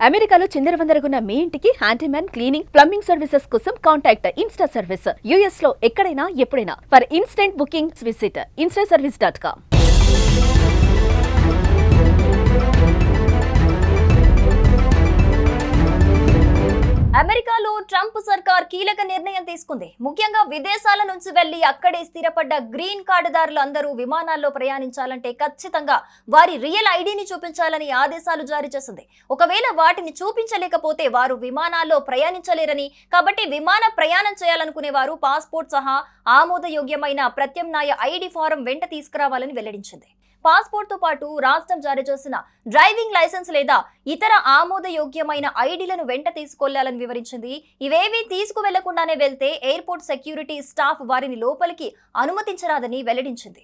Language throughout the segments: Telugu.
అమెరికాలో చిందరవందరగున్న మీ ఇంటికి హ్యాండీమ్యాన్, క్లీనింగ్, ప్లంబింగ్ సర్వీసెస్ కోసం కాంటాక్ట్ ఇన్స్టా సర్వీస్. యుఎస్ లో ఎక్కడైనా ఎప్పుడైనా. For instant booking visit instaservice.com. అమెరికాలో ట్రంప్ సర్కార్ కీలక నిర్ణయం తీసుకుంది. ముఖ్యంగా విదేశాల నుంచి వెళ్లి అక్కడే స్థిరపడ్డ గ్రీన్ కార్డుదారులు అందరూ విమానాల్లో ప్రయాణించాలంటే ఖచ్చితంగా వారి రియల్ ఐడిని చూపించాలని ఆదేశాలు జారీ చేసింది. ఒకవేళ వాటిని చూపించలేకపోతే వారు విమానాల్లో ప్రయాణించలేరని, కాబట్టి విమాన ప్రయాణం చేయాలనుకునే వారు పాస్పోర్ట్ సహా ఆమోదయోగ్యమైన ప్రత్యామ్నాయ ఐడి ఫారం వెంట తీసుకురావాలని వెల్లడించింది. పాస్పోర్ట్ తో పాటు రాష్ట్రం జారీ చేసిన డ్రైవింగ్ లైసెన్స్ లేదా ఇతర ఆమోదయోగ్యమైన ఐడీలను వెంట తీసుకెళ్లాలని వివరించింది. ఇవేవీ తీసుకువెళ్లకుండానే వెళ్తే ఎయిర్పోర్ట్ సెక్యూరిటీ స్టాఫ్ వారిని లోపలికి అనుమతించరాదని వెల్లడించింది.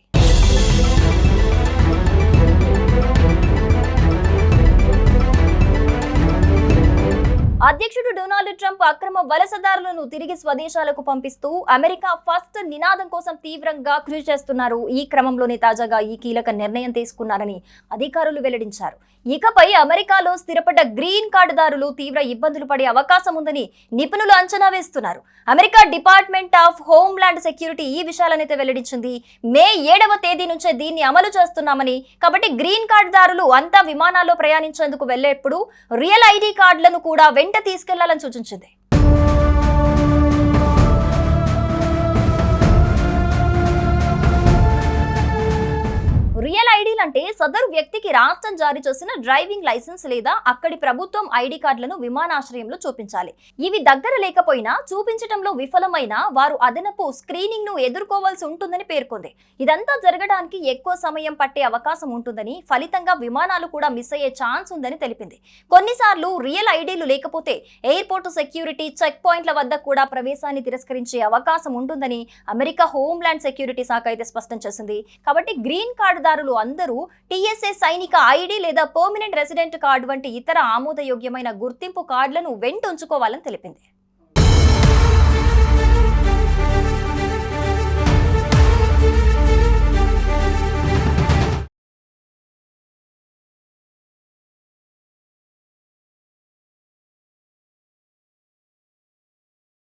అధ్యక్షుడు డొనాల్డ్ ట్రంప్ అక్రమ వలసదారులను తిరిగి స్వదేశాలకు పంపిస్తూ అమెరికా ఫస్ట్ నినాదం కోసం తీవ్రంగా కృషి చేస్తున్నారు. ఈ క్రమంలోనే తాజాగా ఈ కీలక నిర్ణయం తీసుకున్నారని అధికారులు వెల్లడించారు. ఇకపై అమెరికాలో స్థిరపడ్డ గ్రీన్ కార్డుదారులు తీవ్ర ఇబ్బందులు పడే అవకాశం ఉందని నిపుణులు అంచనా వేస్తున్నారు. America department of homeland security ఈ విషయాలనైతే వెల్లడించింది. మే 7వ తేదీ నుంచే దీన్ని అమలు చేస్తున్నామని, కాబట్టి గ్రీన్ కార్డుదారులు అంతా విమానాల్లో ప్రయాణించేందుకు వెళ్లేప్పుడు రియల్ ఐడి కార్డులను కూడా వెంట తీసుకెళ్లాలని సూచించింది. రియల్ ఐడీలు అంటే సదరు వ్యక్తికి రాష్ట్రం జారీ చేసిన డ్రైవింగ్ లైసెన్స్ లేదా అక్కడి ప్రభుత్వం ఐడి కార్డులను విమానాశ్రయంలో చూపించాలి. ఇవి దగ్గర లేకపోయినా, చూపించడంలో విఫలమైన వారు అదనపు స్క్రీనింగ్ ను ఎదుర్కోవాల్సి ఉంటుందని పేర్కొంది. ఇదంతా జరగడానికి ఎక్కువ సమయం పట్టే అవకాశం ఉంటుందని, ఫలితంగా విమానాలు కూడా మిస్ అయ్యే ఛాన్స్ ఉందని తెలిపింది. కొన్నిసార్లు రియల్ ఐడీలు లేకపోతే ఎయిర్పోర్ట్ సెక్యూరిటీ చెక్ పాయింట్ల వద్ద కూడా ప్రవేశాన్ని తిరస్కరించే అవకాశం ఉంటుందని అమెరికా హోమ్లాండ్ సెక్యూరిటీ శాఖ అయితే స్పష్టం చేసింది. కాబట్టి గ్రీన్ కార్డు అందరూ టీఎస్ఏ సైనిక ఐడి లేదా పర్మనెంట్ రెసిడెంట్ కార్డు వంటి ఇతర ఆమోదయోగ్యమైన గుర్తింపు కార్డులను వెంట ఉంచుకోవాలని తెలిపింది.